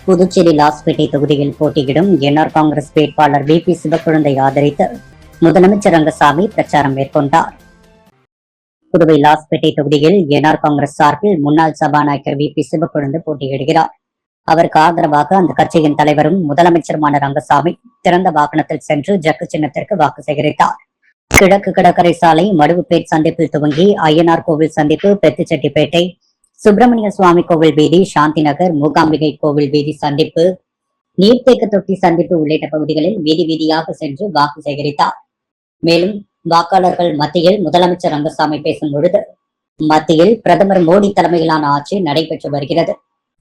புதுச்சேரி லாஸ்பேட்டை தொகுதியில் போட்டியிடும் என்ஆர் காங்கிரஸ் வேட்பாளர் வி.பி. சிவக்குழந்தை ஆதரித்து முதலமைச்சர் ரங்கசாமி பிரச்சாரம் மேற்கொண்டார். புதுவை லாஸ்பேட்டை தொகுதியில் என்ஆர் காங்கிரஸ் சார்பில் முன்னாள் சபாநாயகர் வி.பி. சிவக்குழந்தை போட்டியிடுகிறார். அவருக்கு ஆதரவாக அந்த கட்சியின் தலைவரும் முதலமைச்சருமான ரங்கசாமி திறந்த வாகனத்தில் சென்று ஜக்கு சின்னத்திற்கு வாக்கு சேகரித்தார். கிழக்கு கடற்கரை சாலை மடுவுப்பேட் சந்திப்பில் துவங்கி ஐயனார் கோவில் சந்திப்பு, பெத்துச்செட்டிப்பேட்டை, சுப்பிரமணிய சுவாமி கோவில் வீதி, சாந்தி நகர், மூகாம்பிகை கோவில் வீதி சந்திப்பு, நீர்த்தேக்க தொட்டி சந்திப்பு உள்ளிட்ட பகுதிகளில் வீதி வீதியாக சென்று வாக்கு சேகரித்தார். மேலும் வாக்காளர்கள் மத்தியில் முதலமைச்சர் ரங்கசாமி பேசும் பொழுது, மத்தியில் பிரதமர் மோடி தலைமையிலான ஆட்சி நடைபெற்று வருகிறது.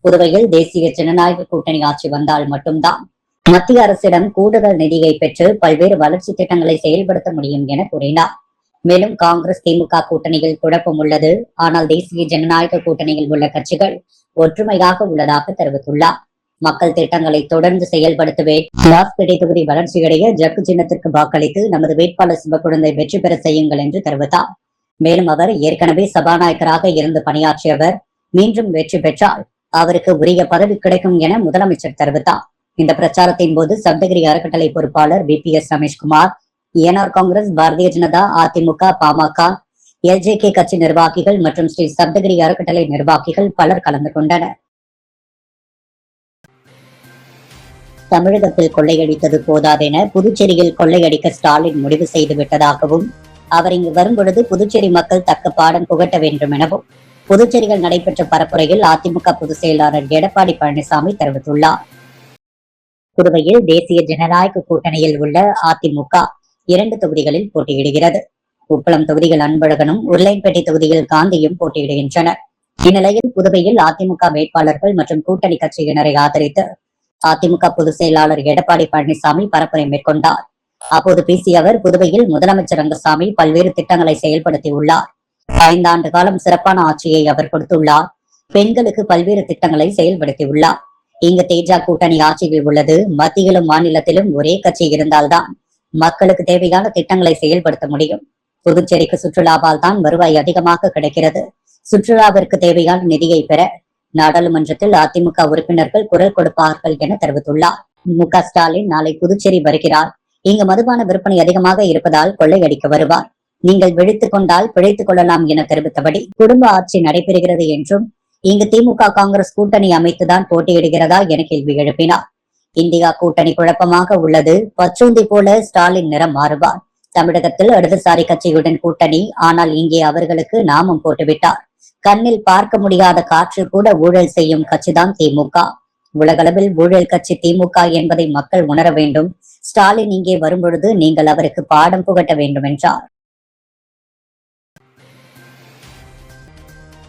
புதுவையில் தேசிய ஜனநாயக கூட்டணி ஆட்சி வந்தால் மட்டும்தான் மத்திய அரசிடம் கூடுதல் நிதியை பெற்று பல்வேறு வளர்ச்சி திட்டங்களை செயல்படுத்த முடியும் என கூறினார். மேலும் காங்கிரஸ் திமுக கூட்டணியில் குழப்பம் உள்ளது, ஆனால் தேசிய ஜனநாயக கூட்டணியில் உள்ள கட்சிகள் ஒற்றுமையாக உள்ளதாக தெரிவித்துள்ளார். மக்கள் திட்டங்களை தொடர்ந்து செயல்படுத்துவேன். லாஸ்பேட்டை தொகுதி வளர்ச்சியடைய ஜக்கு சின்னத்திற்கு வாக்களித்து நமது வேட்பாளர் சிவக்குழந்தை வெற்றி பெற செய்யுங்கள் என்று தெரிவித்தார். மேலும் அவர் ஏற்கனவே சபாநாயகராக இருந்து பணியாற்றியவர், மீண்டும் வெற்றி பெற்றால் அவருக்கு உரிய பதவி கிடைக்கும் என முதலமைச்சர் தெரிவித்தார். இந்த பிரச்சாரத்தின் போது சப்தகிரி அறக்கட்டளை பொறுப்பாளர் வி.பி.எஸ். ரமேஷ்குமார், என்ஆர் காங்கிரஸ், பாரதிய ஜனதா, அதிமுக, பாமக, எல்.ஜே.கே கட்சி நிர்வாகிகள் மற்றும் ஸ்ரீ சப்தகிரி அறக்கட்டளை நிர்வாகிகள் பலர் கலந்து கொண்டனர். தமிழகத்தில் கொள்ளையடித்தது போதாதென புதுச்சேரியில் கொள்ளையடிக்க ஸ்டாலின் முடிவு செய்து விட்டதாகவும், அவர் இங்கு வரும்பொழுது புதுச்சேரி மக்கள் தக்க பாடம் புகட்ட வேண்டும் எனவும் புதுச்சேரியில் நடைபெற்ற பரப்புரையில் அதிமுக பொதுச் செயலாளர் எடப்பாடி பழனிசாமி தெரிவித்துள்ளார். புதுவையில் தேசிய ஜனநாயக கூட்டணியில் உள்ள அதிமுக 2 தொகுதிகளில் போட்டியிடுகிறது. உப்பளம் தொகுதியில் அன்பழகனும், உருளையன்பேட்டை தொகுதியில் காந்தியும் போட்டியிடுகின்றனர். இந்நிலையில் புதுவையில் அதிமுக வேட்பாளர்கள் மற்றும் கூட்டணி கட்சியினரை ஆதரித்து அதிமுக பொதுச் செயலாளர் எடப்பாடி பழனிசாமி பரப்புரை மேற்கொண்டார். அப்போது பேசிய அவர், புதுவையில் முதலமைச்சர் ரங்கசாமி பல்வேறு திட்டங்களை செயல்படுத்தியுள்ளார். 5 ஆண்டு காலம் சிறப்பான ஆட்சியை அவர் கொடுத்துள்ளார். பெண்களுக்கு பல்வேறு திட்டங்களை செயல்படுத்தியுள்ளார். இங்கு தேஜா கூட்டணி ஆட்சியில் உள்ளது. மத்தியிலும் மாநிலத்திலும் ஒரே கட்சி இருந்தால்தான் மக்களுக்கு தேவையான திட்டங்களை செயல்படுத்த முடியும். புதுச்சேரிக்கு சுற்றுலாவால் தான் வருவாய் அதிகமாக கிடைக்கிறது. சுற்றுலாவிற்கு தேவையான நிதியை பெற நாடாளுமன்றத்தில் அதிமுக உறுப்பினர்கள் குரல் கொடுப்பார்கள் என தெரிவித்துள்ளார். மு.க. ஸ்டாலின் நாளை புதுச்சேரி வருகிறார். இங்கு மதுபான விற்பனை அதிகமாக இருப்பதால் கொள்ளையடிக்க வருவார். நீங்கள் விழித்துக் கொண்டால் பிழைத்துக் கொள்ளலாம் என தெரிவித்தபடி குடும்ப ஆட்சி நடைபெறுகிறது என்றும், இங்கு திமுக காங்கிரஸ் கூட்டணி அமைத்துதான் போட்டியிடுகிறதா என கேள்வி எழுப்பினார். இந்தியா கூட்டணி குழப்பமாக உள்ளது. பச்சோந்தி போல ஸ்டாலின் நிறம் மாறுவார். தமிழகத்தில் இடதுசாரி கட்சியுடன் கூட்டணி, ஆனால் இங்கே அவர்களுக்கு நாமம் போட்டுவிட்டார். கண்ணில் பார்க்க முடியாத காற்று கூட ஊழல் செய்யும் கட்சிதான் திமுக. உலகளவில் ஊழல் கட்சி திமுக என்பதை மக்கள் உணர வேண்டும். ஸ்டாலின் இங்கே வரும்பொழுது நீங்கள் அவருக்கு பாடம் புகட்ட வேண்டும் என்றார்.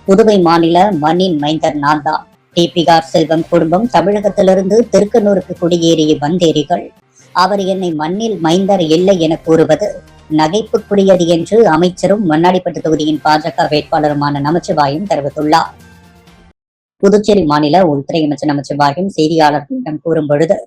புதுவை மாநில மண்ணின் மைந்தர் நான் தான். டி.பி.ஆர். செல்வம் குடும்பம் தமிழகத்திலிருந்து திருக்கனூருக்கு குடியேறிய வந்தேரிகள். அவர் என்னை மண்ணில் மைந்தர் இல்லை என கூறுவது நகைப்புக்குரியது என்று அமைச்சரும் மண்ணாடிப்பட்டு தொகுதியின் பாஜக வேட்பாளருமான நமச்சிவாயம் தெரிவித்துள்ளார். புதுச்சேரி மாநில உள்துறை அமைச்சர் நமச்சிவாயம் செய்தியாளர்களிடம் கூறும் பொழுது,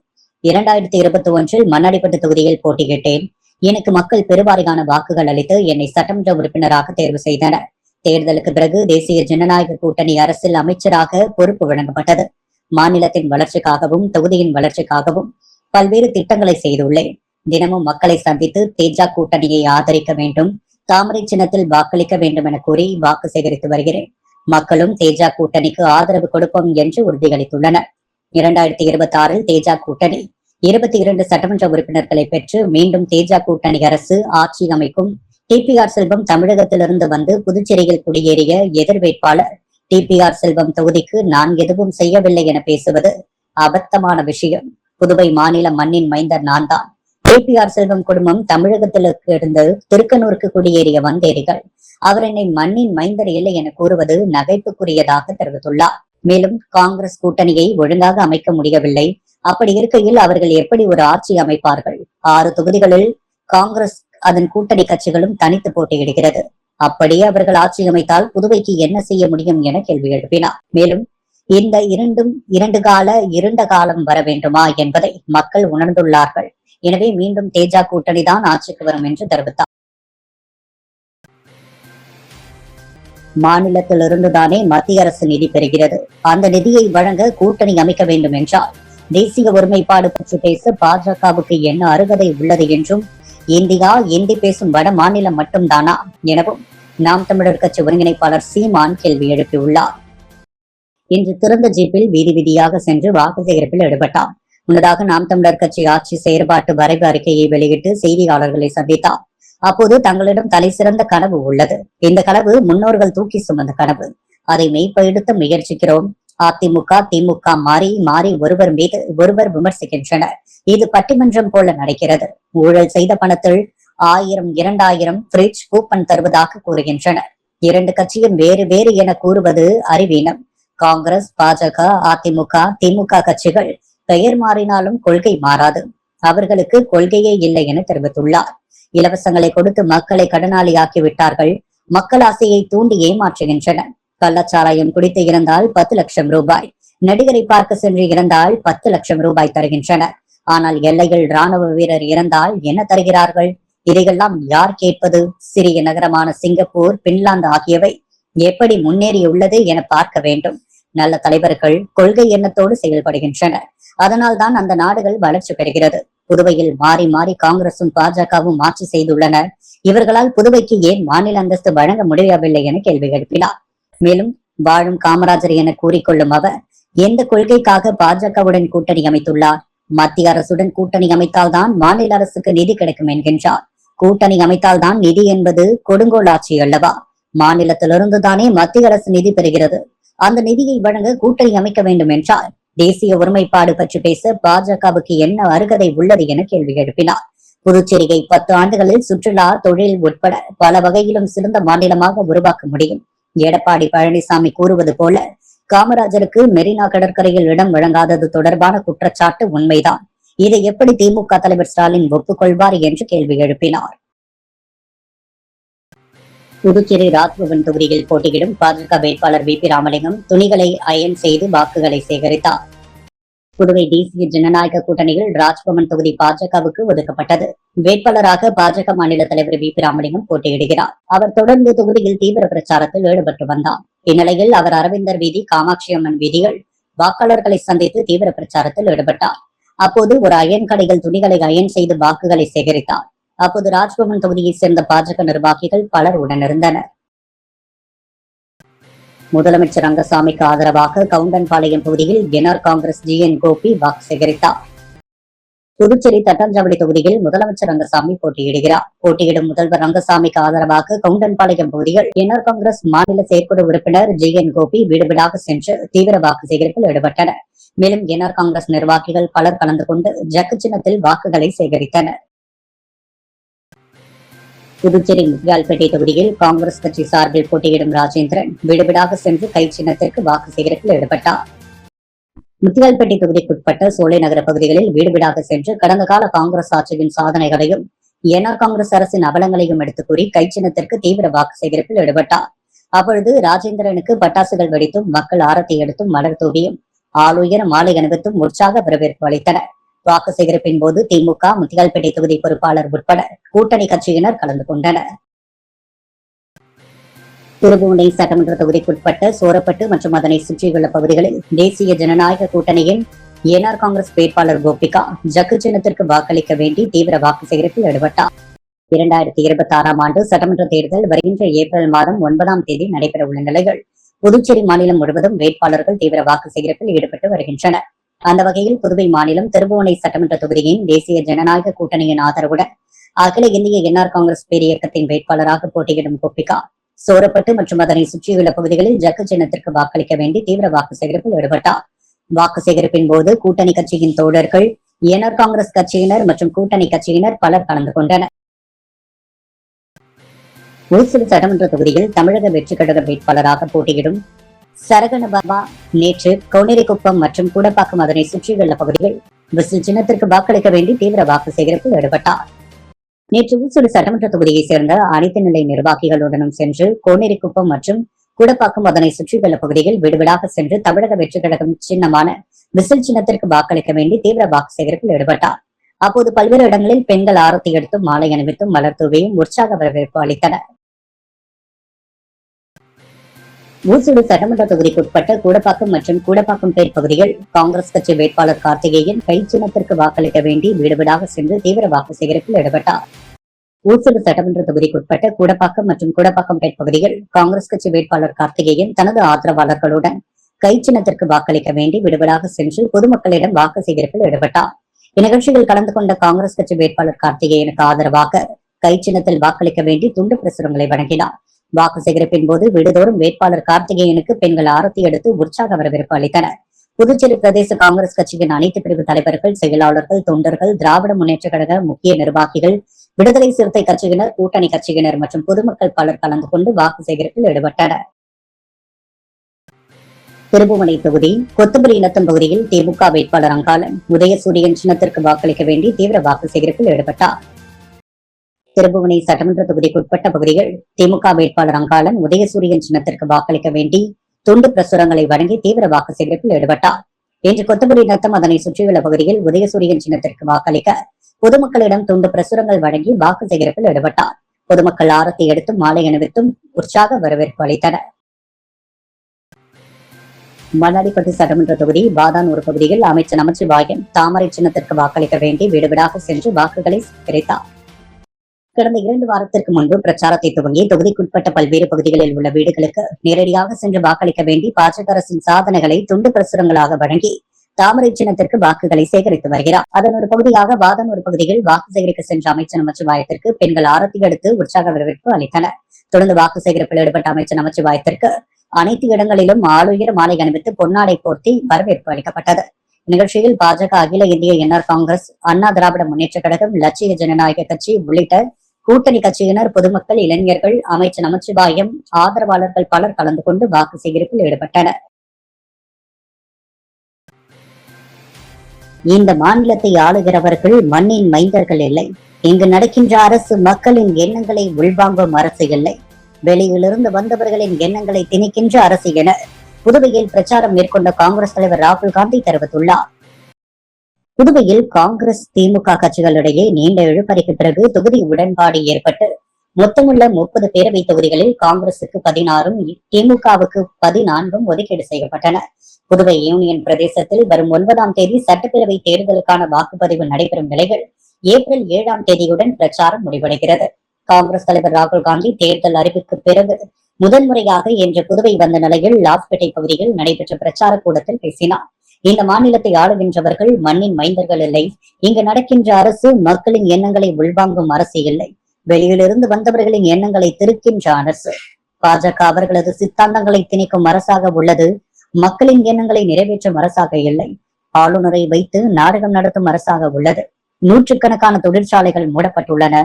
2021 மண்ணாடிப்பட்டு தொகுதியில் போட்டியிட்டேன். எனக்கு மக்கள் பெருவாரியான வாக்குகள் அளித்து என்னை சட்டமன்ற உறுப்பினராக தேர்வு செய்தனர். தேர்தலுக்கு பிறகு தேசிய ஜனநாயக கூட்டணி அரசில் அமைச்சராக பொறுப்பு வழங்கப்பட்டது. மாநிலத்தின் வளர்ச்சிக்காகவும் தொகுதியின் வளர்ச்சிக்காகவும் பல்வேறு திட்டங்களை செய்துள்ளேன். தினமும் மக்களை சந்தித்து தேஜா கூட்டணியை ஆதரிக்க வேண்டும், தாமரை சின்னத்தில் வாக்களிக்க வேண்டும் என கூறி வாக்கு சேகரித்து வருகிறேன். மக்களும் தேஜா கூட்டணிக்கு ஆதரவு கொடுப்போம் என்று உறுதியளித்துள்ளனர். 2026 தேஜா கூட்டணி 22 சட்டமன்ற உறுப்பினர்களை பெற்று மீண்டும் தேஜா கூட்டணி அரசு ஆட்சி அமைக்கும். டி.பி.ஆர். செல்வம் தமிழகத்திலிருந்து வந்து புதுச்சேரியில் குடியேறிய எதிர் வேட்பாளர் டி.பி.ஆர். செல்வம் தொகுதிக்கு நான் எதுவும் செய்யவில்லை என பேசுவது அபத்தமான விஷயம். புதுவை மாநில மண்ணின் மைந்தர் நான் தான். டி.பி.ஆர். செல்வம் குடும்பம் தமிழகத்திற்கு இருந்து திருக்கனூருக்கு குடியேறிய வந்தேரிகள். அவர் என்னை மண்ணின் மைந்தர் இல்லை என கூறுவது நகைப்புக்குரியதாக தெரிவித்துள்ளார். மேலும் காங்கிரஸ் கூட்டணியை ஒழுங்காக அமைக்க முடியவில்லை. அப்படி இருக்கையில் அவர்கள் எப்படி ஒரு ஆட்சி அமைப்பார்கள்? 6 தொகுதிகளில் காங்கிரஸ் அதன் கூட்டணி கட்சிகளும் தனித்து போட்டியிடுகிறது. அப்படியே அவர்கள் ஆட்சி அமைத்தால் புதுவைக்கு என்ன செய்ய முடியும் என கேள்வி எழுப்பினார். மேலும் இந்த இரண்டு கால இருண்ட காலம் வர வேண்டுமா என்பதை மக்கள் உணர்ந்துள்ளார்கள். எனவே மீண்டும் தேஜா கூட்டணி தான் ஆட்சிக்கு வரும் என்று தெரிவித்தார். மாநிலத்திலிருந்து தானே மத்திய அரசு நிதி பெறுகிறது. அந்த நிதியை வழங்க கூட்டணி அமைக்க வேண்டும் என்றால் தேசிய ஒருமைப்பாடு பற்றி பேச பாஜகவுக்கு என்ன அருகதை உள்ளது என்றும், இந்தியா இந்தி பேசும் வட மாநிலம் மட்டும்தானா எனவும் நாம் தமிழர் கட்சி ஒருங்கிணைப்பாளர் சீமான் கேள்வி எழுப்பியுள்ளார். இன்று திறந்த ஜீப்பில் வீதி வீதியாக சென்று வாக்கு சேகரிப்பில் ஈடுபட்டார். முன்னதாக நாம் தமிழர் கட்சி ஆட்சி செயற்பாட்டு வரைவு அறிக்கையை வெளியிட்டு செய்தியாளர்களை சந்தித்தார். அப்போது தங்களிடம் தலை சிறந்த கனவு உள்ளது. இந்த கனவு முன்னோர்கள் தூக்கி சுமந்த கனவு. அதை மெய்ப்படுத்த முயற்சிக்கிறோம். அதிமுக திமுக மாறி மாறி ஒருவர் மீது ஒருவர் விமர்சிக்கின்றனர். இது பட்டிமன்றம் போல நடக்கிறது. ஊழல் செய்த பணத்தில் 1000 2000 பிரிட்ஜ் கூப்பன் தருவதாக கூறுகின்றனர். இரண்டு கட்சியும் வேறு வேறு என கூறுவது அறிவீனம். காங்கிரஸ் பாஜக அதிமுக திமுக கட்சிகள் பெயர் மாறினாலும் கொள்கை மாறாது. அவர்களுக்கு கொள்கையே இல்லை என தெரிவித்துள்ளார். இலவசங்களை கொடுத்து மக்களை கடனாளியாக்கி விட்டார்கள். மக்கள் ஆசையை தூண்டி ஏமாற்றுகின்றனர். கள்ளச்சாராயம் குடித்து இறந்தால் 10 லட்சம் ரூபாய், நடிகரை பார்க்க சென்று இறந்தால் 10 லட்சம் ரூபாய் தருகின்றனர். ஆனால் எல்லையில் ராணுவ வீரர் இறந்தால் என்ன தருகிறார்கள்? இதையெல்லாம் யார் கேட்பது? சிறிய நகரமான சிங்கப்பூர், பின்லாந்து ஆகியவை எப்படி முன்னேறியுள்ளது என பார்க்க வேண்டும். நல்ல தலைவர்கள் கொள்கை எண்ணத்தோடு செயல்படுகின்றனர். அதனால் தான் அந்த நாடுகள் வளர்ச்சி பெறுகிறது. புதுவையில் மாறி மாறி காங்கிரசும் பாஜகவும் ஆட்சி செய்துள்ளனர். இவர்களால் புதுவைக்கு ஏன் மாநில அந்தஸ்து வழங்க முடியவில்லை என கேள்வி எழுப்பினார். மேலும் வாழும் காமராஜர் என கூறிக்கொள்ளும் அவர் எந்த கொள்கைக்காக பாஜகவுடன் கூட்டணி அமைத்துள்ளார்? மத்திய அரசுடன் கூட்டணி அமைத்தால்தான் மாநில அரசுக்கு நிதி கிடைக்கும் என்கின்றார். கூட்டணி அமைத்தால்தான் நிதி என்பது கொடுங்கோல் ஆட்சி அல்லவா? மாநிலத்திலிருந்து தானே மத்திய அரசு நிதி பெறுகிறது. அந்த நிதியை வழங்க கூட்டணி அமைக்க வேண்டும் என்றால் தேசிய ஒருமைப்பாடு பற்றி பேச பாஜகவுக்கு என்ன அருகதை உள்ளது என கேள்வி எழுப்பினார். புதுச்சேரியை 10 ஆண்டுகளில் சுற்றுலா தொழில் உட்பட பல வகையிலும் சிறந்த மாநிலமாக உருவாக்க முடியும். எடப்பாடி பழனிசாமி கூறுவது போல காமராஜருக்கு மெரினா கடற்கரையில் இடம் வழங்காதது தொடர்பான குற்றச்சாட்டு உண்மைதான். இதை எப்படி திமுக தலைவர் ஸ்டாலின் ஒப்புக்கொள்வார் என்று கேள்வி எழுப்பினார். புதுச்சேரி ராஜ்பவன் தொகுதியில் போட்டியிடும் பாஜக வேட்பாளர் வி.பி. ராமலிங்கம் துணிகளை அயன் செய்து வாக்குகளை சேகரித்தார். புதுவை தேசிய ஜனநாயக கூட்டணியில் ராஜ்பவன் தொகுதி பாஜகவுக்கு ஒதுக்கப்பட்டது. வேட்பாளராக பாஜக மாநில தலைவர் வி.பி. ராமலிங்கம் போட்டியிடுகிறார். அவர் தொடர்ந்து தொகுதியில் தீவிர பிரச்சாரத்தில் ஈடுபட்டு வந்தார். இந்நிலையில் அவர் அரவிந்தர் வீதி, காமாட்சி அம்மன் வீதிகள் வாக்காளர்களை சந்தித்து தீவிர பிரச்சாரத்தில் ஈடுபட்டார். அப்போது ஒரு அயன் கடையில் துணிகளை அயன் செய்து வாக்குகளை சேகரித்தார். அப்போது ராஜ்பவன் தொகுதியைச் சேர்ந்த பாஜக நிர்வாகிகள் பலர் உடனிருந்தனர். முதலமைச்சர் ரங்கசாமிக்கு ஆதரவாக கவுண்டன்பாளையம் பகுதியில் என்ஆர் காங்கிரஸ் ஜி.என். கோபி வாக்கு சேகரித்தார். புதுச்சேரி தட்டாஞ்சாவடி தொகுதியில் முதலமைச்சர் ரங்கசாமி போட்டியிடுகிறார். போட்டியிடும் முதல்வர் ரங்கசாமிக்கு ஆதரவாக கவுண்டன்பாளையம் பகுதியில் என்ஆர் காங்கிரஸ் மாநில செயற்குழு உறுப்பினர் ஜி.என். கோபி வீடு வீடாக சென்று தீவிர வாக்கு சேகரிப்பில் ஈடுபட்டனர். மேலும் என்ஆர் காங்கிரஸ் நிர்வாகிகள் பலர் கலந்து கொண்டு ஜக்கு சின்னத்தில் வாக்குகளை சேகரித்தனர். புதுச்சேரி முத்தியால்பேட்டை தொகுதியில் காங்கிரஸ் கட்சி சார்பில் போட்டியிடும் ராஜேந்திரன் வீடு வீடாக சென்று கை சின்னத்திற்கு வாக்கு சேகரிப்பில் ஈடுபட்டார். முத்தியால்பேட்டை தொகுதிக்குட்பட்ட சோலை நகர பகுதிகளில் வீடு வீடாக சென்று கடந்த கால காங்கிரஸ் ஆட்சியின் சாதனைகளையும் என்ஆர் காங்கிரஸ் அரசின் அவலங்களையும் எடுத்துக் கூறி கை சின்னத்திற்கு தீவிர வாக்கு சேகரிப்பில் ஈடுபட்டார். அப்பொழுது ராஜேந்திரனுக்கு பட்டாசுகள் வெடித்தும் மக்கள் ஆரத்தி எடுத்தும் மலர் தூவியும் ஆளுயர மாலை அணிவித்தும் உற்சாக வரவேற்பு அளித்தனர். வாக்கு சேகரிப்பின் போது திமுக முத்தியால்பேட்டை தொகுதி பொறுப்பாளர் உட்பட கூட்டணி கட்சியினர் கலந்து கொண்டனர். திருபுவனை சட்டமன்ற தொகுதிக்குட்பட்ட சோரப்பட்டு மற்றும் அதனை சுற்றியுள்ள பகுதிகளில் தேசிய ஜனநாயக கூட்டணியின் என்ஆர் காங்கிரஸ் வேட்பாளர் கோபிகா ஜக்கு சின்னத்திற்கு வாக்களிக்க வேண்டி தீவிர வாக்கு சேகரிப்பில் ஈடுபட்டார். 2026ஆம் ஆண்டு சட்டமன்ற தேர்தல் வருகின்ற ஏப்ரல் மாதம் 9ஆம் தேதி நடைபெற உள்ள நிலையில் புதுச்சேரி மாநிலம் முழுவதும் வேட்பாளர்கள் தீவிர வாக்கு சேகரிப்பில் ஈடுபட்டு வருகின்றனர். அந்த வகையில் புதுவை மாநிலம் திருபுவனை சட்டமன்ற தொகுதியின் தேசிய ஜனநாயக கூட்டணியின் ஆதரவுடன் அகில இந்திய என்ஆர் காங்கிரஸ் பேரியக்கத்தின் வேட்பாளராக போட்டியிடும் கோபிகா சோரப்பட்டு மற்றும் அதனை சுற்றியுள்ள பகுதிகளில் ஜக்கு சின்னத்திற்கு வாக்களிக்க வேண்டி தீவிர வாக்கு சேகரிப்பில் ஈடுபட்டார். வாக்கு சேகரிப்பின் போது கூட்டணி கட்சியின் தோழர்கள், என்ஆர் காங்கிரஸ் கட்சியினர் மற்றும் கூட்டணி கட்சியினர் பலர் கலந்து கொண்டனர். ஊசுடு சட்டமன்ற தொகுதியில் தமிழக வெற்றி கழக வேட்பாளராக போட்டியிடும் சரகணபாபா நேற்று கவுனேரிக்குப்பம் மற்றும் கூடப்பாக்கம் அதனை சுற்றியுள்ள பகுதியில் விசில் சின்னத்திற்கு வாக்களிக்க வேண்டி தீவிர வாக்கு சேகரிப்பில் ஈடுபட்டார். நேற்று ஊசுடு சட்டமன்ற தொகுதியைச் சேர்ந்த அனைத்து நிலை நிர்வாகிகளுடனும் சென்று கோனேரிக்குப்பம் மற்றும் கூடப்பாக்கம் அதனை சுற்றியுள்ள பகுதியில் வீடுவீடாக சென்று தமிழக வெற்றி கழகம் சின்னமான விசில் சின்னத்திற்கு வாக்களிக்க வேண்டி தீவிர வாக்கு சேகரிப்பில் ஈடுபட்டார். அப்போது பல்வேறு இடங்களில் பெண்கள் ஆரத்தி எடுத்தும் மாலை அணிவித்தும் மலர் தூவியும் உற்சாக வரவேற்பு அளித்தனர். ஊசுடு சட்டமன்ற தொகுதிக்குட்பட்ட கூடப்பாக்கம் மற்றும் கூடப்பாக்கம் பேர் பகுதிகள் காங்கிரஸ் கட்சி வேட்பாளர் கார்த்திகேயன் கை சின்னத்திற்கு வாக்களிக்க வேண்டி வீடு வீடாக சென்று தீவிர வாக்கு சேகரிப்பில் ஈடுபட்டார். ஊசுடு சட்டமன்ற தொகுதிக்குட்பட்ட கூடப்பாக்கம் மற்றும் கூடப்பாக்கம் பேர் பகுதிகள் காங்கிரஸ் கட்சி வேட்பாளர் கார்த்திகேயன் தனது ஆதரவாளர்களுடன் கை சின்னத்திற்கு வாக்களிக்க வேண்டி விடுபடாக சென்று பொதுமக்களிடம் வாக்கு சேகரிப்பில் ஈடுபட்டார். இந்நிகழ்ச்சியில் கலந்து கொண்ட காங்கிரஸ் கட்சி வேட்பாளர் கார்த்திகேயனுக்கு ஆதரவாக கை சின்னத்தில் வாக்களிக்க வேண்டி துண்டு பிரசுரங்களை வழங்கினார். வாக்கு சேகரிப்பின் போது வீடுதோறும் வேட்பாளர் கார்த்திகேயனுக்கு பெண்கள் ஆரத்தி எடுத்து உற்சாக வரவேற்பு அளித்தனர். புதுச்சேரி பிரதேச காங்கிரஸ் கட்சியின் அனைத்து பிரிவு தலைவர்கள், செயலாளர்கள், தொண்டர்கள், திராவிட முன்னேற்ற கழக முக்கிய நிர்வாகிகள், விடுதலை சிறுத்தை கட்சியினர், கூட்டணி கட்சியினர் மற்றும் பொதுமக்கள் பலர் கலந்து கொண்டு வாக்கு சேகரிப்பில் ஈடுபட்டனர். திருப்புவனை தொகுதி கொத்துமல்லி நத்தம் பகுதியில் திமுக வேட்பாளர் அங்காளன் உதயசூரியன் சின்னத்திற்கு வாக்களிக்க வேண்டி தீவிர வாக்கு சேகரிப்பில் ஈடுபட்டார். திருப்புவனை சட்டமன்ற தொகுதிக்குட்பட்ட பகுதிகள் திமுக வேட்பாளர் அங்காளன் உதயசூரியன் சின்னத்திற்கு வாக்களிக்க வேண்டி துண்டு பிரசுரங்களை வழங்கி தீவிர வாக்கு சேகரிப்பில் ஈடுபட்டார். இன்று கொத்தமல்லி நத்தம் அதனை சுற்றியுள்ள பகுதியில் உதயசூரியன் சின்னத்திற்கு வாக்களிக்க பொதுமக்களிடம் துண்டு பிரசுரங்கள் வழங்கி வாக்கு சேகரிப்பில் ஈடுபட்டார். பொதுமக்கள் ஆரத்தி எடுத்தும் மாலை அணிவித்தும் உற்சாக வரவேற்பு அளித்தனர். மண்ணாடிப்பட்டி சட்டமன்ற தொகுதி பாதானூர் பகுதியில் அமைச்சர் நமச்சிவாயம் தாமரை சின்னத்திற்கு வாக்களிக்க வேண்டி வீடு வீடாக சென்று வாக்குகளை சேகரித்தார். கடந்த 2 வாரத்திற்கு முன்பு பிரச்சாரத்தை துவங்கி தொகுதிக்குட்பட்ட பல்வேறு பகுதிகளில் உள்ள வீடுகளுக்கு நேரடியாக சென்று வாக்களிக்க வேண்டி பாஜக அரசின் சாதனைகளை துண்டு பிரசுரங்களாக வழங்கி தாமரை சின்னத்திற்கு வாக்குகளை சேகரித்து வருகிறார். அதன் ஒரு பகுதியாக பாதானூர் பகுதியில் வாக்கு சேகரிக்க சென்ற அமைச்சர் நமச்சிவாயத்திற்கு பெண்கள் ஆரத்தி எடுத்து உற்சாக வரவேற்பு அளித்தனர். தொடர்ந்து வாக்கு சேகரிப்பில் ஈடுபட்ட அமைச்சர் நமச்சிவாயத்திற்கு அனைத்து இடங்களிலும் ஆளுயர் மாலை அணிவித்து பொன்னாடை போர்த்தி வரவேற்பு அளிக்கப்பட்டது. நிகழ்ச்சியில் பாஜக, அகில இந்திய என்ஆர் காங்கிரஸ், அண்ணா திராவிட முன்னேற்ற கழகம், லட்சிய ஜனநாயக கட்சி உள்ளிட்ட கூட்டணி கட்சியினர், பொதுமக்கள், இளைஞர்கள், அமைச்சர் நமச்சிவாயம் ஆதரவாளர்கள் பலர் கலந்து கொண்டு வாக்கு சேகரிப்பில் ஈடுபட்டனர். இந்த மாநிலத்தை ஆளுகிறவர்கள் மண்ணின் மைந்தர்கள் இல்லை. இங்கு நடக்கின்ற அரசு மக்களின் எண்ணங்களை உள்வாங்கும் அரசு இல்லை. வெளியிலிருந்து வந்தவர்களின் எண்ணங்களை திணிக்கின்ற அரசு என புதுவையில் பிரச்சாரம் மேற்கொண்ட காங்கிரஸ் தலைவர் ராகுல் காந்தி தெரிவித்துள்ளார். புதுவையில் காங்கிரஸ், திமுக கட்சிகளிடையே நீண்ட இழுபறிக்கு பிறகு தொகுதி உடன்பாடு ஏற்பட்டு மொத்தமுள்ள 30 பேரவை தொகுதிகளில் காங்கிரசுக்கு 16ம், திமுகவுக்கு 14ம் ஒதுக்கீடு செய்யப்பட்டன. புதுவை யூனியன் பிரதேசத்தில் வரும் 9ஆம் தேதி சட்டப்பேரவை தேர்தலுக்கான வாக்குப்பதிவு நடைபெறும் நிலையில் ஏப்ரல் 7ஆம் தேதியுடன் பிரச்சாரம் முடிவடைகிறது. காங்கிரஸ் தலைவர் ராகுல் காந்தி தேர்தல் அறிவிப்புக்கு பிறகு முதன்முறையாக இன்று புதுவை வந்த நிலையில் லாஸ்பேட்டை பகுதியில் நடைபெற்ற பிரச்சார கூட்டத்தில் பேசினார். இந்த மாநிலத்தை ஆளுகின்றவர்கள் மண்ணின் மைந்தர்கள் இல்லை. இங்கு நடக்கின்ற அரசு மக்களின் எண்ணங்களை உள்வாங்கும் அரசு இல்லை. வெளியிலிருந்து வந்தவர்களின் எண்ணங்களை திருக்கின்ற அரசு. பாஜக அவர்களது சித்தாந்தங்களை திணிக்கும் அரசாக உள்ளது. மக்களின் எண்ணங்களை நிறைவேற்றும் அரசாக இல்லை. ஆளுநரை வைத்து நாடகம் நடத்தும் அரசாக உள்ளது. நூற்றுக்கணக்கான தொழிற்சாலைகள் மூடப்பட்டுள்ளன.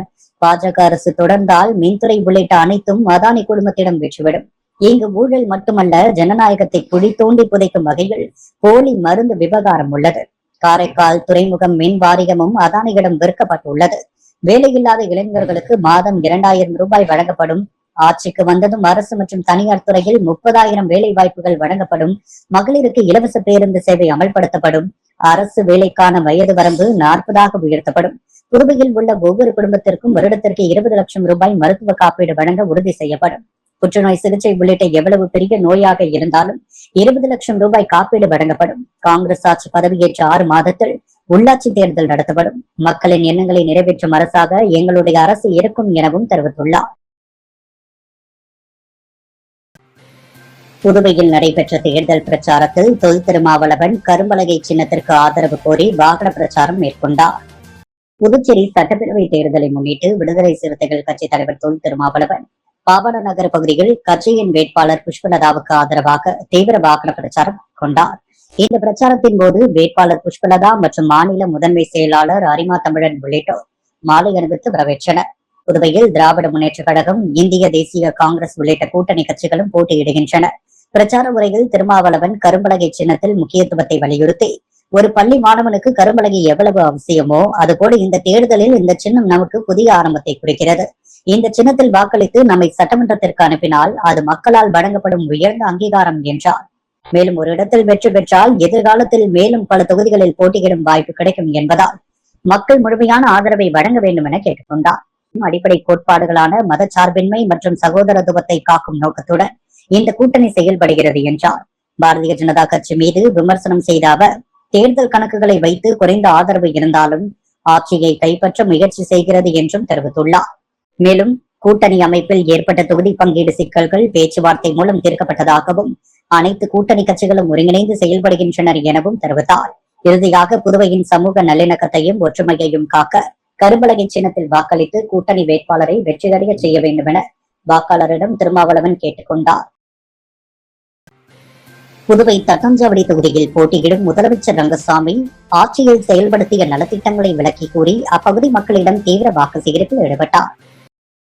பாஜக அரசு தொடர்ந்தால் மின்துறை உள்ளிட்ட அனைத்தும் அதானி குழுமத்திடம் வெற்றிவிடும். இங்கு ஊழல் மட்டுமல்ல, ஜனநாயகத்தை குழி தோண்டி புதைக்கும் வகையில் போலி மருந்து விவகாரம் உள்ளது. காரைக்கால் துறைமுகம் மின் வாரியமும் அதானியிடம் விற்கப்பட்டுள்ளது. வேலையில்லாத இளைஞர்களுக்கு மாதம் 2000 ரூபாய் வழங்கப்படும். ஆட்சிக்கு வந்ததும் அரசு மற்றும் தனியார் துறையில் 30,000 வேலை வாய்ப்புகள் வழங்கப்படும். மகளிருக்கு இலவச பேருந்து சேவை அமல்படுத்தப்படும். அரசு வேலைக்கான வயது வரம்பு 40ஆக உயர்த்தப்படும். புதுவையில் உள்ள ஒவ்வொரு குடும்பத்திற்கும் வருடத்திற்கு 20 லட்சம் ரூபாய் மருத்துவ காப்பீடு வழங்க உறுதி செய்யப்படும். புற்றுநோய் சிகிச்சை உள்ளிட்ட எவ்வளவு பெரிய நோயாக இருந்தாலும் 20 லட்சம் ரூபாய் காப்பீடு வழங்கப்படும். காங்கிரஸ் ஆட்சி பதவியேற்ற 6 மாதத்தில் உள்ளாட்சி தேர்தல் நடத்தப்படும். மக்களின் எண்ணங்களை நிறைவேற்றும் அரசாக எங்களுடைய அரசு இருக்கும் எனவும் தெரிவித்துள்ளார். புதுவையில் நடைபெற்ற தேர்தல் பிரச்சாரத்தில் தொல் திருமாவளவன் கரும்பலகை சின்னத்திற்கு ஆதரவு கோரி வாகன பிரச்சாரம் மேற்கொண்டார். புதுச்சேரி சட்டப்பேரவை தேர்தலை முன்னிட்டு விடுதலை சிறுத்தைகள் கட்சி தலைவர் தொல் திருமாவளவன் பாபன நகர் பகுதியில் கட்சியின் வேட்பாளர் புஷ்பலதாவுக்கு ஆதரவாக தீவிர வாகன பிரச்சாரம் கொண்டார். இந்த பிரச்சாரத்தின் போது வேட்பாளர் புஷ்பலதா மற்றும் மாநில முதன்மை செயலாளர் அரிமா தமிழன் உள்ளிட்டோர் மாலை அணிவித்து வரவேற்றனர். புதுவையில் திராவிட முன்னேற்ற கழகம், இந்திய தேசிய காங்கிரஸ் உள்ளிட்ட கூட்டணி கட்சிகளும் போட்டியிடுகின்றன. பிரச்சார உரையில் திருமாவளவன் கரும்பலகை சின்னத்தில் முக்கியத்துவத்தை வலியுறுத்தி, ஒரு பள்ளி மாணவனுக்கு கரும்பலகை எவ்வளவு அவசியமோ அதுபோல இந்த தேர்தலில் இந்த சின்னம் நமக்கு புதிய ஆரம்பத்தை குறிக்கிறது. இந்த சின்னத்தில் வாக்களித்து நம்மை சட்டமன்றத்திற்கு அனுப்பினால் அது மக்களால் வழங்கப்படும் உயர்ந்த அங்கீகாரம் என்றார். மேலும் ஒரு இடத்தில் வெற்றி பெற்றால் எதிர்காலத்தில் மேலும் பல தொகுதிகளில் போட்டியிடும் வாய்ப்பு கிடைக்கும் என்பதால் மக்கள் முழுமையான ஆதரவை வழங்க வேண்டும் என கேட்டுக்கொண்டார். அடிப்படை கோட்பாடுகளான மதச்சார்பின்மை மற்றும் சகோதரத்துவத்தை காக்கும் நோக்கத்துடன் இந்த கூட்டணி செயல்படுகிறது என்றார். பாரதிய ஜனதா கட்சி மீது விமர்சனம் செய்த அவர், தேர்தல் கணக்குகளை வைத்து குறைந்த ஆதரவு இருந்தாலும் ஆட்சியை கைப்பற்ற முயற்சி செய்கிறது என்றும் தெரிவித்துள்ளார். மேலும் கூட்டணி அமைப்பில் ஏற்பட்ட தொகுதி பங்கீடு சிக்கல்கள் பேச்சுவார்த்தை மூலம் தீர்க்கப்பட்டதாகவும் அனைத்து கூட்டணி கட்சிகளும் ஒருங்கிணைந்து செயல்படுகின்றனர் எனவும் தெரிவித்தார். இறுதியாக புதுவையின் சமூக நல்லிணக்கத்தையும் ஒற்றுமையையும் காக்க கரும்பலகை சின்னத்தில் வாக்களித்து கூட்டணி வேட்பாளரை வெற்றியடைய செய்ய வேண்டும் என வாக்காளரிடம் திருமாவளவன் கேட்டுக் கொண்டார். புதுவை தட்டாஞ்சாவடி தொகுதியில் போட்டியிடும் முதலமைச்சர் ரங்கசாமி ஆட்சியில் செயல்படுத்திய நலத்திட்டங்களை விளக்கி கூறி அப்பகுதி மக்களிடம் தீவிர வாக்கு சேகரிப்பில் ஈடுபட்டார்.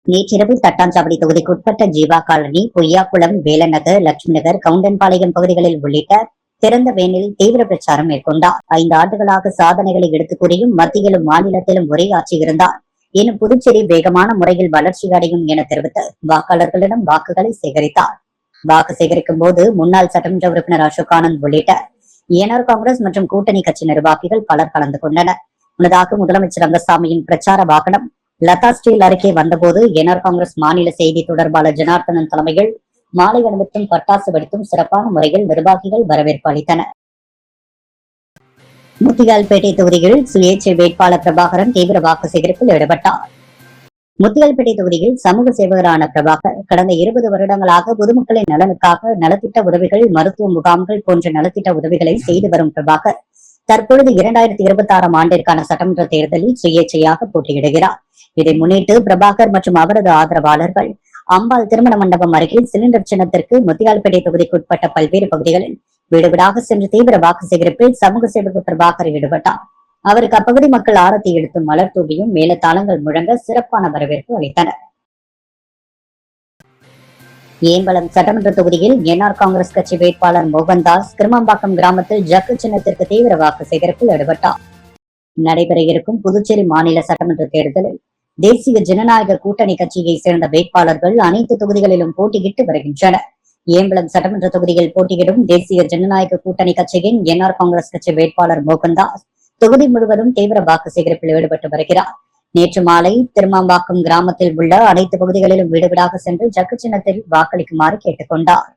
நேற்றிரவு தட்டாஞ்சாவடி தொகுதிக்குட்பட்ட ஜீவா காலனி, பொய்யாக்குளம், வேலநகர், லட்சுமி நகர், கவுண்டன்பாளையம் பகுதிகளில் உள்ளிட்ட திறந்த வேனில் தீவிர பிரச்சாரம் மேற்கொண்டார். 5 ஆண்டுகளாக சாதனைகளை எடுத்துக் கூறியும் மத்தியிலும் மாநிலத்திலும் ஒரே ஆட்சி இருந்தார். இன்னும் புதுச்சேரி வேகமான முறையில் வளர்ச்சி அடையும் என தெரிவித்து வாக்காளர்களிடம் வாக்குகளை சேகரித்தார். வாக்கு சேகரிக்கும் போது முன்னாள் சட்டமன்ற உறுப்பினர் அசோக் ஆனந்த் உள்ளிட்ட என்ஆர் காங்கிரஸ் மற்றும் கூட்டணி கட்சி நிர்வாகிகள் பலர் கலந்து கொண்டனர். முன்னதாக முதலமைச்சர் ரங்கசாமியின் பிரச்சார வாகனம் லதா ஸ்டீல் அருகே வந்தபோது என்ஆர் காங்கிரஸ் மாநில செய்தி தொடர்பாளர் ஜனார்த்தனன் தலைமையில் மாலை அணிவித்தும் பட்டாசு வெடித்தும் சிறப்பான முறையில் நிர்வாகிகள் வரவேற்பு அளித்தனர். முத்தியால்பேட்டை தொகுதியில் சுயேட்சை வேட்பாளர் பிரபாகரன் தீவிர வாக்கு சேகரிப்பில் ஈடுபட்டார். முத்தியால்பேட்டை தொகுதியில் சமூக சேவகரான பிரபாகர் கடந்த 20 வருடங்களாக பொதுமக்களின் நலனுக்காக நலத்திட்ட உதவிகள், மருத்துவ முகாம்கள் போன்ற நலத்திட்ட உதவிகளை செய்து வரும் பிரபாகர் தற்பொழுது 2026 ஆண்டிற்கான சட்டமன்ற தேர்தலில் சுயேட்சையாக போட்டியிடுகிறார். இதை முன்னிட்டு பிரபாகர் மற்றும் அவரது ஆதரவாளர்கள் அம்பாள் திருமண மண்டபம் அருகே சிலிண்டர் சின்னத்திற்கு முத்தியால்பேட்டை தொகுதிக்குட்பட்ட பல்வேறு பகுதிகளில் வீடு வீடாக சென்று தீவிர வாக்கு சேகரிப்பில் சமூக சேவக பிரபாகர் ஈடுபட்டார். அவருக்கு அப்பகுதி மக்கள் ஆரத்தி எடுத்தும் மலர் தூவியும் மேலத்தாளங்கள் முழங்க சிறப்பான வரவேற்பு அளித்தனர். ஏம்பலம் சட்டமன்ற தொகுதியில் என்ஆர் காங்கிரஸ் கட்சி வேட்பாளர் மோகன்தாஸ் கிருமாம்பாக்கம் கிராமத்தில் ஜக்கு சின்னத்திற்கு தீவிர வாக்கு சேகரிப்பில் ஈடுபட்டார். நடைபெற இருக்கும் புதுச்சேரி மாநில சட்டமன்ற தேர்தலில் தேசிய ஜனநாயக கூட்டணி கட்சியை சேர்ந்த வேட்பாளர்கள் அனைத்து தொகுதிகளிலும் போட்டியிட்டு வருகின்றனர். ஏம்பலம் சட்டமன்ற தொகுதியில் போட்டியிடும் தேசிய ஜனநாயக கூட்டணி கட்சியின் என்ஆர் காங்கிரஸ் கட்சி வேட்பாளர் மோகன்தாஸ் தொகுதி முழுவதும் தீவிர வாக்கு சேகரிப்பில் ஈடுபட்டு வருகிறார். நேற்று மாலை திருமாம்பாக்கம் கிராமத்தில் உள்ள அனைத்து பகுதிகளிலும் வீடு வீடாக சென்று ஜக்கு சின்னத்தில் வாக்களிக்குமாறு கேட்டுக் கொண்டார்.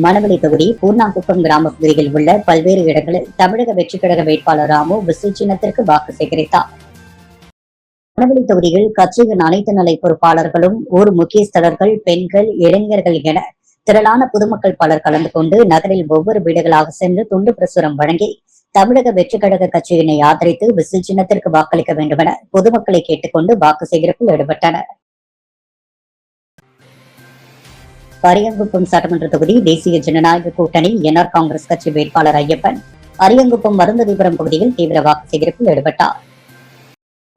மணவெளி தொகுதி பூர்ணாங்குப்பம் கிராம பகுதியில் உள்ள பல்வேறு இடங்களில் தமிழக வெற்றி கழக வேட்பாளர் ராமு விசில் சின்னத்திற்கு வாக்கு சேகரித்தார். மணவெளி தொகுதியில் கட்சியின் அனைத்து நிலை பொறுப்பாளர்களும் ஊர் முக்கியஸ்தலர்கள், பெண்கள், இளைஞர்கள் என திரளான பொதுமக்கள் பலர் கலந்து கொண்டு நகரில் ஒவ்வொரு வீடுகளாக சென்று துண்டு பிரசுரம் வழங்கி தமிழக வெற்றி கழக கட்சியினை ஆதரித்து விசில் சின்னத்திற்கு வாக்களிக்க வேண்டும் என பொதுமக்களை கேட்டுக்கொண்டு வாக்கு சேகரிப்பில் ஈடுபட்டனர். அரியங்குப்பம் சட்டமன்ற தொகுதி தேசிய ஜனநாயக கூட்டணி என்ஆர் காங்கிரஸ் கட்சி வேட்பாளர் ஐயப்பன் அரியங்குப்பம் மருந்ததிபுரம் பகுதியில் தீவிர வாக்கு சேகரிப்பில் ஈடுபட்டார்.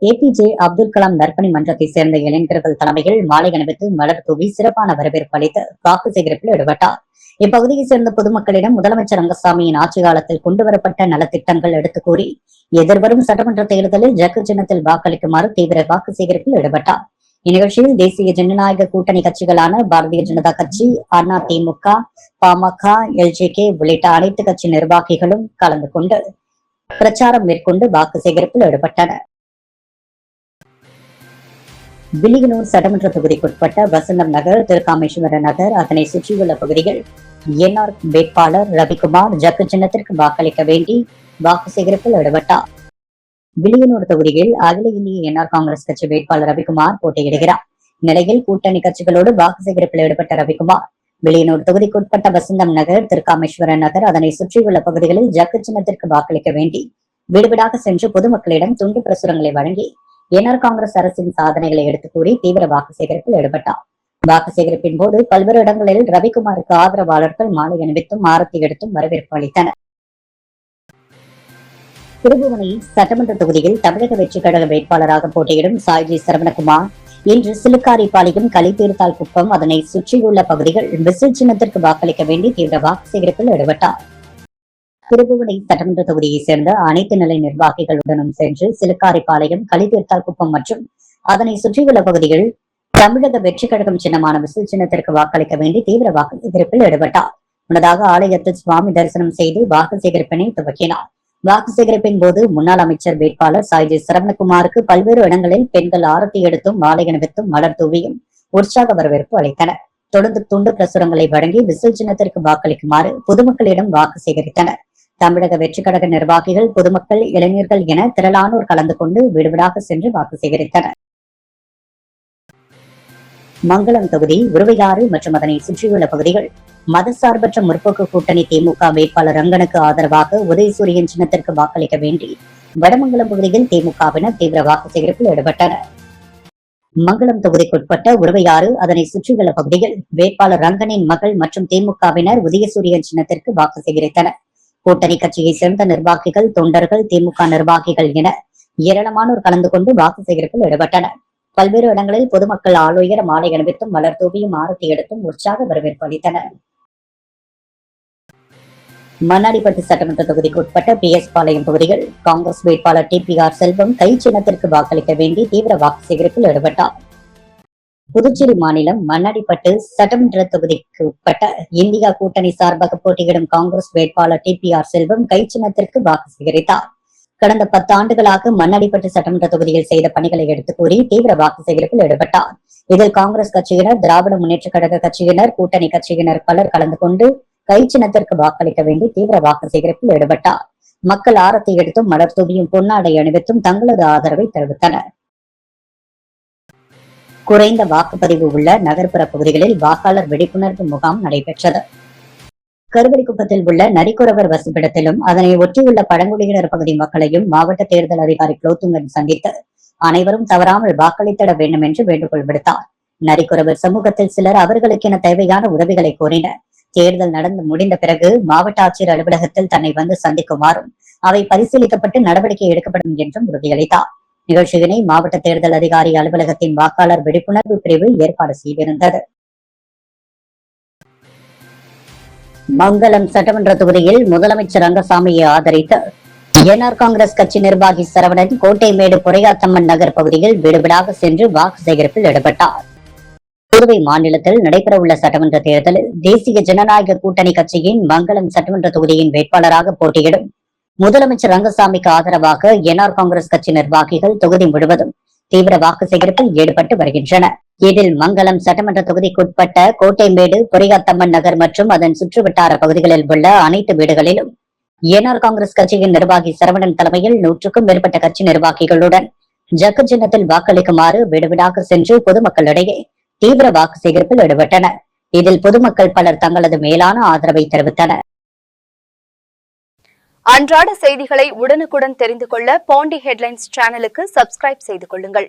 ஏபிஜே அப்துல் கலாம் நற்பணி மன்றத்தை சேர்ந்த இளைஞர்கள் தலைமையில் மாலை அணிவித்து மலர் தூவி சிறப்பான வரவேற்பு அளித்து வாக்கு சேகரிப்பில் ஈடுபட்டார். இப்பகுதியை சேர்ந்த பொதுமக்களிடம் முதலமைச்சர் ரங்கசாமியின் ஆட்சி காலத்தில் கொண்டுவரப்பட்ட நலத்திட்டங்கள் எடுத்துக் கூறி எதிர்வரும் சட்டமன்ற தேர்தலில் ஜக்கு சின்னத்தில் வாக்களிக்குமாறு தீவிர வாக்கு சேகரிப்பில் ஈடுபட்டார். இந்நிகழ்ச்சியில் தேசிய ஜனநாயக கூட்டணி கட்சிகளான பாரதிய ஜனதா கட்சி, அதிமுக, பாமக, எல்ஜேகே உள்ளிட்ட அனைத்து கட்சி நிர்வாகிகளும் கலந்து கொண்டு பிரச்சாரம் மேற்கொண்டு வாக்கு சேகரிப்பில் ஈடுபட்டனர். வில்லியனூர் சட்டமன்ற தொகுதிக்குட்பட்ட வசந்தம் நகர், திருக்காமேஸ்வர நகர், அதனை சுற்றியுள்ள பகுதிகள் என்ஆர் வேட்பாளர் ரவிக்குமார் ஜக்கு சின்னத்திற்கு வாக்களிக்க வேண்டி வாக்கு சேகரிப்பில் ஈடுபட்டார். வில்லியனூர் தொகுதியில் அகில இந்திய என்ஆர் காங்கிரஸ் கட்சி வேட்பாளர் ரவிக்குமார் போட்டியிடுகிறார். இந்நிலையில் கூட்டணி கட்சிகளோடு வாக்கு சேகரிப்பில் ஈடுபட்ட ரவிக்குமார் வில்லியனூர் தொகுதிக்குட்பட்ட வசந்தம் நகர், திருக்காமேஸ்வர நகர், அதனை சுற்றியுள்ள பகுதிகளில் ஜக்கு சின்னத்திற்கு வாக்களிக்க வேண்டி வீடுவீடாக சென்று பொதுமக்களிடம் துண்டு பிரசுரங்களை வழங்கி என்ஆர் காங்கிரஸ் அரசின் சாதனைகளை எடுத்துக் கூறி தீவிர வாக்கு சேகரிப்பில் ஈடுபட்டார். வாக்கு சேகரிப்பின் போது பல்வேறு இடங்களில் ரவிக்குமாருக்கு ஆதரவாளர்கள் மாலை அணிவித்தும் ஆரத்தி எடுத்தும் வரவேற்பு அளித்தனர். திருபுவனை சட்டமன்ற தொகுதியில் தமிழக வெற்றி கழக வேட்பாளராக போட்டியிடும் சாய்ஜி சரவணகுமார் இன்று சிலுக்காரிப்பாளையம், கலித்தீர்த்தால் குப்பம், அதனை சுற்றியுள்ள பகுதிகள் விசில் சின்னத்திற்கு வாக்களிக்க வேண்டி தீவிர வாக்கு சேகரிப்பில் ஈடுபட்டார். திருபுவனை சட்டமன்ற தொகுதியை சேர்ந்த அனைத்து நிலை நிர்வாகிகளுடனும் சென்று சிலுக்காரிப்பாளையம், கலித்தீர்த்தால் குப்பம் மற்றும் அதனை சுற்றியுள்ள பகுதிகள் தமிழக வெற்றி கழகம் சின்னமான விசில் சின்னத்திற்கு வாக்களிக்க வேண்டி தீவிர வாக்கு சேகரிப்பில் ஈடுபட்டார். முன்னதாக ஆலயத்தில் சுவாமி தரிசனம் செய்து வாக்கு சேகரிப்பினை துவக்கினார். வாக்கு சேகரிப்பின் போது முன்னாள் அமைச்சர் வேட்பாளர் சாய்ஜி சரவணகுமாருக்கு பல்வேறு இடங்களில் பெண்கள் ஆரத்தி எடுத்தும் மாலை அணிவித்தும் மலர் தூவியும் உற்சாக வரவேற்பு அளித்தனர். தொடர்ந்து துண்டு பிரசுரங்களை வழங்கி விசில் சின்னத்திற்கு வாக்களிக்குமாறு பொதுமக்களிடம் வாக்கு சேகரித்தனர். தமிழக வெற்றி கழக நிர்வாகிகள், பொதுமக்கள், இளைஞர்கள் என திரளானோர் கலந்து கொண்டு வீடு வீடாக சென்று வாக்கு சேகரித்தனர். மங்களம் தொகுதி, உருவையாறு மற்றும் அதனை சுற்றியுள்ள பகுதிகள் மதசார்பற்ற முற்போக்கு கூட்டணி திமுக வேட்பாளர் ரங்கனுக்கு ஆதரவாக உதயசூரியன் சின்னத்திற்கு வாக்களிக்க வேண்டி வடமங்கலம் பகுதியில் திமுகவினர் தீவிர வாக்கு சேகரிப்பில் ஈடுபட்டனர். மங்களம் தொகுதிக்குட்பட்ட உருவையாறு, அதனை சுற்றியுள்ள பகுதிகள் வேட்பாளர் ரங்கனின் மகள் மற்றும் திமுகவினர் உதயசூரியன் சின்னத்திற்கு வாக்கு சேகரித்தனர். கூட்டணி கட்சியை சேர்ந்த நிர்வாகிகள், தொண்டர்கள், திமுக நிர்வாகிகள் என ஏராளமானோர் கலந்து கொண்டு வாக்கு சேகரிப்பில் ஈடுபட்டனர். பல்வேறு இடங்களில் பொதுமக்கள் ஆளுயர மாலை அணிவித்தும் மலர் தூவியும் ஆரத்தி எடுத்தும் உற்சாக வரவேற்பு அளித்தனர். மண்ணாடிப்பட்டு சட்டமன்ற தொகுதிக்கு உட்பட்ட PS பாளையம் பகுதிகள் காங்கிரஸ் வேட்பாளர் TPR செல்வம் கை சின்னத்திற்கு வாக்களிக்க வேண்டி தீவிர வாக்கு சேகரிப்பில் ஈடுபட்டார். புதுச்சேரி மாநிலம் மண்ணாடிப்பட்டு சட்டமன்ற தொகுதிக்கு உட்பட்ட இந்தியா கூட்டணி சார்பாக போட்டியிடும் காங்கிரஸ் வேட்பாளர் TPR செல்வம் கை சின்னத்திற்கு வாக்கு சேகரித்தார். கடந்த 10 ஆண்டுகளாக மண்ணாடிப்பட்டு சட்டமன்ற தொகுதியில் செய்த பணிகளை எடுத்து கூறி தீவிர வாக்கு சேகரிப்பில் ஈடுபட்டார். இதில் காங்கிரஸ் கட்சியினர், திராவிட முன்னேற்ற கழக கட்சியினர், கூட்டணி கட்சியினர் பலர் கலந்து கொண்டு கை சின்னத்திற்கு வாக்களிக்க வேண்டி தீவிர வாக்கு சேகரிப்பில் ஈடுபட்டார். மக்கள் ஆரத்தி எடுத்தும் மலர் தூவியும் பொன்னாடை அணிவித்தும் தங்களது ஆதரவை தெரிவித்தனர். குறைந்த வாக்குப்பதிவு உள்ள நகர்ப்புற பகுதிகளில் வாக்காளர் விழிப்புணர்வு முகாம் நடைபெற்றது. கருவடிக்குப்பத்தில் உள்ள நரிக்குறவர் வசிப்பிடத்திலும் அதனை ஒட்டியுள்ள பழங்குடியினர் பகுதி மக்களையும் மாவட்ட தேர்தல் அதிகாரி குலோத்துங்கன் சந்தித்து அனைவரும் தவறாமல் வாக்களித்திட வேண்டும் என்று வேண்டுகோள் விடுத்தார். நரிக்குறவர் சமூகத்தில் சிலர் அவர்களுக்கென தேவையான உதவிகளை கோரினர். தேர்தல் நடந்து முடிந்த பிறகு மாவட்ட ஆட்சியர் அலுவலகத்தில் தன்னை வந்து சந்திக்குமாறும் அவை பரிசீலிக்கப்பட்டு நடவடிக்கை எடுக்கப்படும் என்றும் உறுதியளித்தார். நிகழ்ச்சியினை மாவட்ட தேர்தல் அதிகாரி அலுவலகத்தின் வாக்காளர் விழிப்புணர்வு பிரிவு ஏற்பாடு செய்திருந்தது. மங்களம் சட்டமன்ற தொகுதியில் முதலமைச்சர் ரங்கசாமியை ஆதரித்து NR காங்கிரஸ் கட்சி நிர்வாகி சரவணன் கோட்டைமேடு பொறையாத்தம்மன் நகர் பகுதியில் வீடுவீடாக சென்று வாக்கு சேகரிப்பில் ஈடுபட்டார். புதுவை மாநிலத்தில் நடைபெறவுள்ள சட்டமன்ற தேர்தலில் தேசிய ஜனநாயக கூட்டணி கட்சியின் மங்களம் சட்டமன்ற தொகுதியின் வேட்பாளராக போட்டியிடும் முதலமைச்சர் ரங்கசாமிக்கு ஆதரவாக NR காங்கிரஸ் கட்சி நிர்வாகிகள் தொகுதி முழுவதும் தீவிர வாக்கு சேகரிப்பில் ஈடுபட்டு வருகின்றனர். இதில் மங்களம் சட்டமன்ற தொகுதிக்குட்பட்ட கோட்டைமேடு, பொறையாத்தம்மன் நகர் மற்றும் அதன் சுற்றுவட்டார பகுதிகளில் உள்ள அனைத்து வீடுகளிலும் NR காங்கிரஸ் கட்சியின் நிர்வாகி சரவணன் தலைமையில் 100க்கும் மேற்பட்ட கட்சி நிர்வாகிகளுடன் ஜக்கு சின்னத்தில் வாக்களிக்குமாறு வீடுவீடாக சென்று பொதுமக்களிடையே தீவிர வாக்கு சேகரிப்பில் ஈடுபட்டனர். இதில் பொதுமக்கள் பலர் தங்களது மேலான ஆதரவை தெரிவித்தனர். அன்றாட செய்திகளை உடனுக்குடன் தெரிந்து கொள்ள பாண்டி ஹெட்லைன்ஸ் சேனலுக்கு சப்ஸ்கிரைப் செய்து கொள்ளுங்கள்.